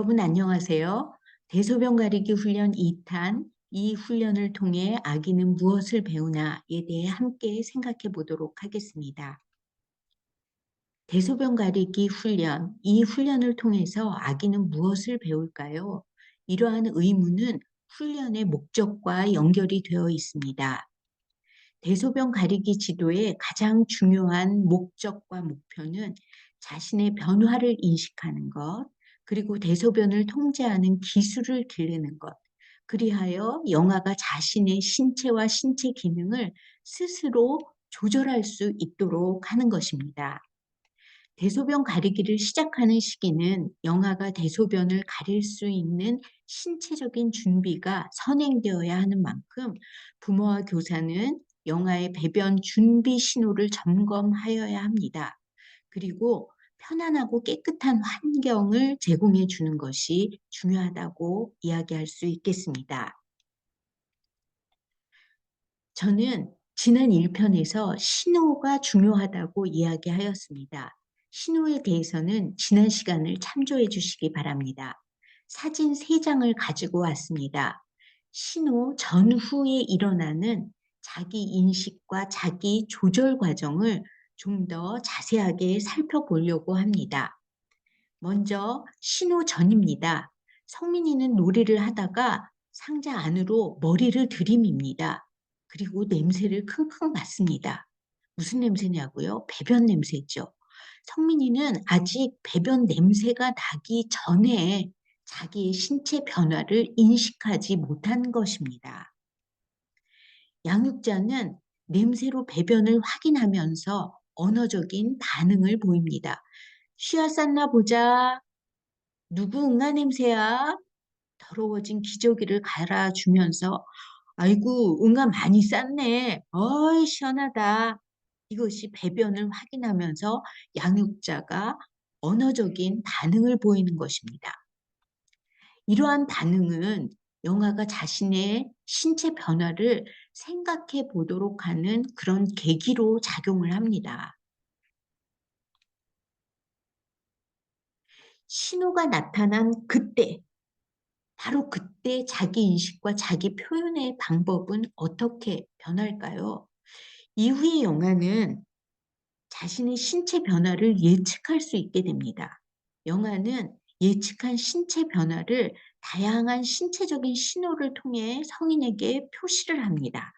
여러분 안녕하세요. 대소변 가리기 훈련 2탄, 이 훈련을 통해 아기는 무엇을 배우나에 대해 함께 생각해 보도록 하겠습니다. 대소변 가리기 훈련, 이 훈련을 통해서 아기는 무엇을 배울까요? 이러한 의문은 훈련의 목적과 연결이 되어 있습니다. 대소변 가리기 지도의 가장 중요한 목적과 목표는 자신의 변화를 인식하는 것, 그리고 대소변을 통제하는 기술을 기르는 것, 그리하여 영아가 자신의 신체와 신체 기능을 스스로 조절할 수 있도록 하는 것입니다. 대소변 가리기를 시작하는 시기는 영아가 대소변을 가릴 수 있는 신체적인 준비가 선행되어야 하는 만큼 부모와 교사는 영아의 배변 준비 신호를 점검하여야 합니다. 그리고 편안하고 깨끗한 환경을 제공해 주는 것이 중요하다고 이야기할 수 있겠습니다. 저는 지난 1편에서 신호가 중요하다고 이야기하였습니다. 신호에 대해서는 지난 시간을 참조해 주시기 바랍니다. 사진 3장을 가지고 왔습니다. 신호 전후에 일어나는 자기 인식과 자기 조절 과정을 좀 더 자세하게 살펴보려고 합니다. 먼저 신호 전입니다. 성민이는 놀이를 하다가 상자 안으로 머리를 들이밉니다. 그리고 냄새를 킁킁 맡습니다. 무슨 냄새냐고요? 배변 냄새죠. 성민이는 아직 배변 냄새가 나기 전에 자기의 신체 변화를 인식하지 못한 것입니다. 양육자는 냄새로 배변을 확인하면서 언어적인 반응을 보입니다. 쉬어 쌌나 보자. 누구 응아 냄새야? 더러워진 기저귀를 갈아주면서 아이고 응아 많이 쌌네. 어이 시원하다. 이것이 배변을 확인하면서 양육자가 언어적인 반응을 보이는 것입니다. 이러한 반응은 영아가 자신의 신체 변화를 생각해 보도록 하는 그런 계기로 작용을 합니다. 신호가 나타난 그때, 바로 그때 자기 인식과 자기 표현의 방법은 어떻게 변할까요? 이후의 영아는 자신의 신체 변화를 예측할 수 있게 됩니다. 영아는 예측한 신체 변화를 다양한 신체적인 신호를 통해 성인에게 표시를 합니다.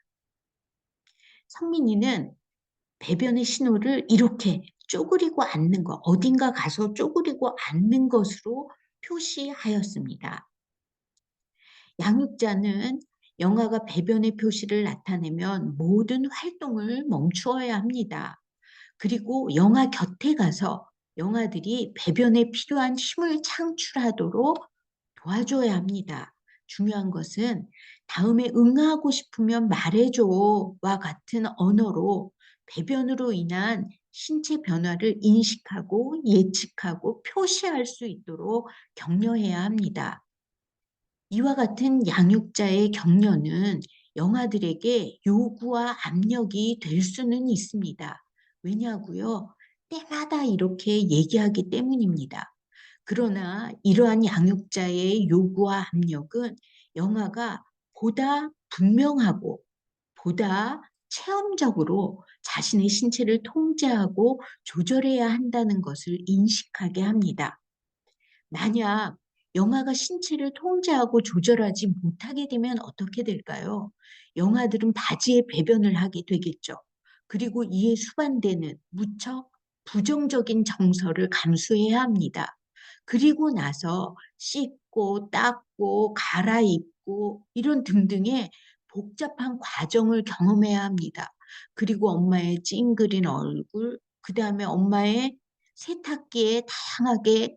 성민이는 배변의 신호를 이렇게 쪼그리고 앉는 것, 어딘가 가서 쪼그리고 앉는 것으로 표시하였습니다. 양육자는 영아가 배변의 표시를 나타내면 모든 활동을 멈추어야 합니다. 그리고 영아 곁에 가서 영아들이 배변에 필요한 힘을 창출하도록 도와줘야 합니다. 중요한 것은 다음에 응하고 싶으면 말해줘와 같은 언어로 배변으로 인한 신체 변화를 인식하고 예측하고 표시할 수 있도록 격려해야 합니다. 이와 같은 양육자의 격려는 영아들에게 요구와 압력이 될 수는 있습니다. 왜냐고요? 때마다 이렇게 얘기하기 때문입니다. 그러나 이러한 양육자의 요구와 압력은 영아가 보다 분명하고 보다 체험적으로 자신의 신체를 통제하고 조절해야 한다는 것을 인식하게 합니다. 만약 영아가 신체를 통제하고 조절하지 못하게 되면 어떻게 될까요? 영아들은 바지에 배변을 하게 되겠죠. 그리고 이에 수반되는 무척 부정적인 정서를 감수해야 합니다. 그리고 나서 씻고 닦고 갈아입고 이런 등등의 복잡한 과정을 경험해야 합니다. 그리고 엄마의 찡그린 얼굴, 그 다음에 엄마의 세탁기에 다양하게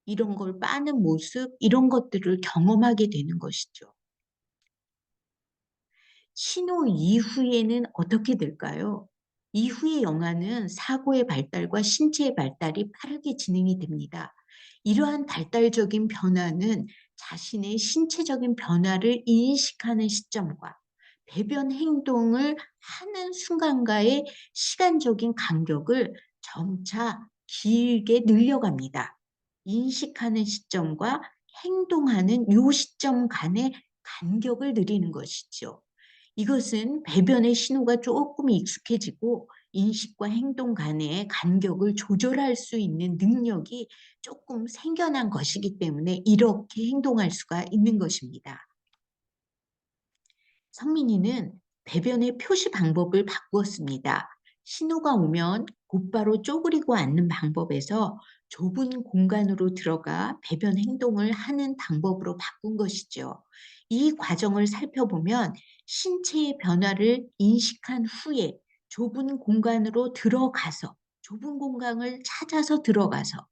이런 걸 빠는 모습, 이런 것들을 경험하게 되는 것이죠. 신호 이후에는 어떻게 될까요? 이후의 영아는 사고의 발달과 신체의 발달이 빠르게 진행이 됩니다. 이러한 발달적인 변화는 자신의 신체적인 변화를 인식하는 시점과 배변 행동을 하는 순간과의 시간적인 간격을 점차 길게 늘려갑니다. 인식하는 시점과 행동하는 요 시점 간의 간격을 늘리는 것이죠. 이것은 배변의 신호가 조금 익숙해지고 인식과 행동 간의 간격을 조절할 수 있는 능력이 조금 생겨난 것이기 때문에 이렇게 행동할 수가 있는 것입니다. 성민이는 배변의 표시 방법을 바꾸었습니다. 신호가 오면 곧바로 쪼그리고 앉는 방법에서 좁은 공간으로 들어가 배변 행동을 하는 방법으로 바꾼 것이죠. 이 과정을 살펴보면 신체의 변화를 인식한 후에 좁은 공간으로 들어가서 좁은 공간을 찾아서 들어가서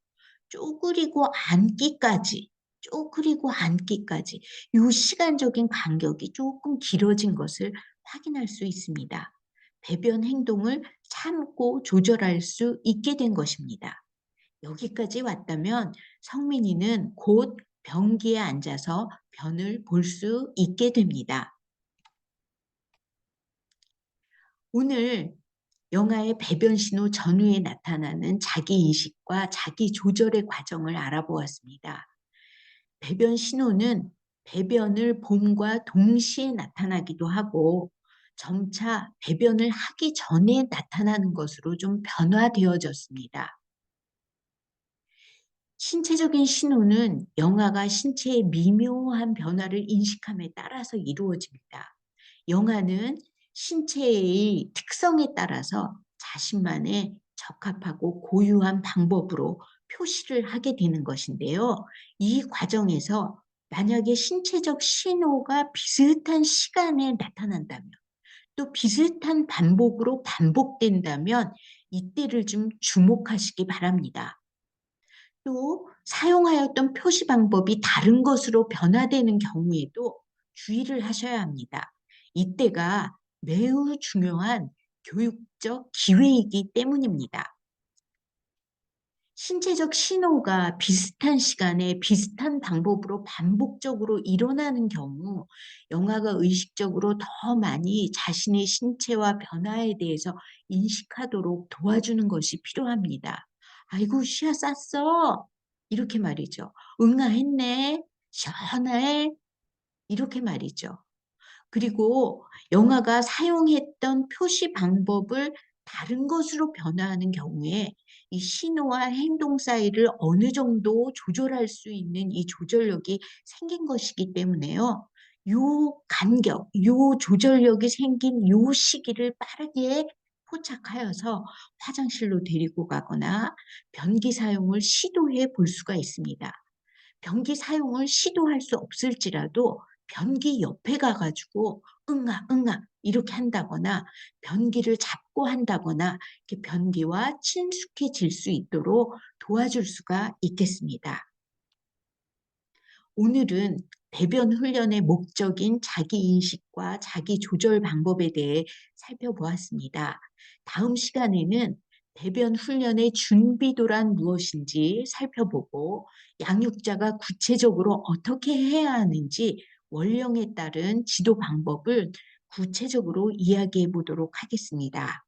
쪼그리고 앉기까지, 쪼그리고 앉기까지 요 시간적인 간격이 조금 길어진 것을 확인할 수 있습니다. 배변 행동을 참고 조절할 수 있게 된 것입니다. 여기까지 왔다면 성민이는 곧 변기에 앉아서 변을 볼 수 있게 됩니다. 오늘 영아의 배변 신호 전후에 나타나는 자기 인식과 자기 조절의 과정을 알아보았습니다. 배변 신호는 배변을 봄과 동시에 나타나기도 하고 점차 배변을 하기 전에 나타나는 것으로 좀 변화되어졌습니다. 신체적인 신호는 영아가 신체의 미묘한 변화를 인식함에 따라서 이루어집니다. 영아는 신체의 특성에 따라서 자신만의 적합하고 고유한 방법으로 표시를 하게 되는 것인데요. 이 과정에서 만약에 신체적 신호가 비슷한 시간에 나타난다면 또 비슷한 반복으로 반복된다면 이때를 좀 주목하시기 바랍니다. 또 사용하였던 표시 방법이 다른 것으로 변화되는 경우에도 주의를 하셔야 합니다. 이때가 매우 중요한 교육적 기회이기 때문입니다. 신체적 신호가 비슷한 시간에 비슷한 방법으로 반복적으로 일어나는 경우 영아가 의식적으로 더 많이 자신의 신체와 변화에 대해서 인식하도록 도와주는 것이 필요합니다. 아이고, 씨앗 쌌어. 이렇게 말이죠. 응아 했네. 시원해. 이렇게 말이죠. 그리고 영아가 사용했던 표시 방법을 다른 것으로 변화하는 경우에 이 신호와 행동 사이를 어느 정도 조절할 수 있는 이 조절력이 생긴 것이기 때문에요. 요 간격, 요 조절력이 생긴 요 시기를 빠르게 포착하여서 화장실로 데리고 가거나 변기 사용을 시도해 볼 수가 있습니다. 변기 사용을 시도할 수 없을지라도 변기 옆에 가가지고 응아 응아 이렇게 한다거나 변기를 잡고 한다거나 이렇게 변기와 친숙해질 수 있도록 도와줄 수가 있겠습니다. 오늘은 배변 훈련의 목적인 자기 인식과 자기 조절 방법에 대해 살펴보았습니다. 다음 시간에는 배변 훈련의 준비도란 무엇인지 살펴보고 양육자가 구체적으로 어떻게 해야 하는지 원령에 따른 지도 방법을 구체적으로 이야기해 보도록 하겠습니다.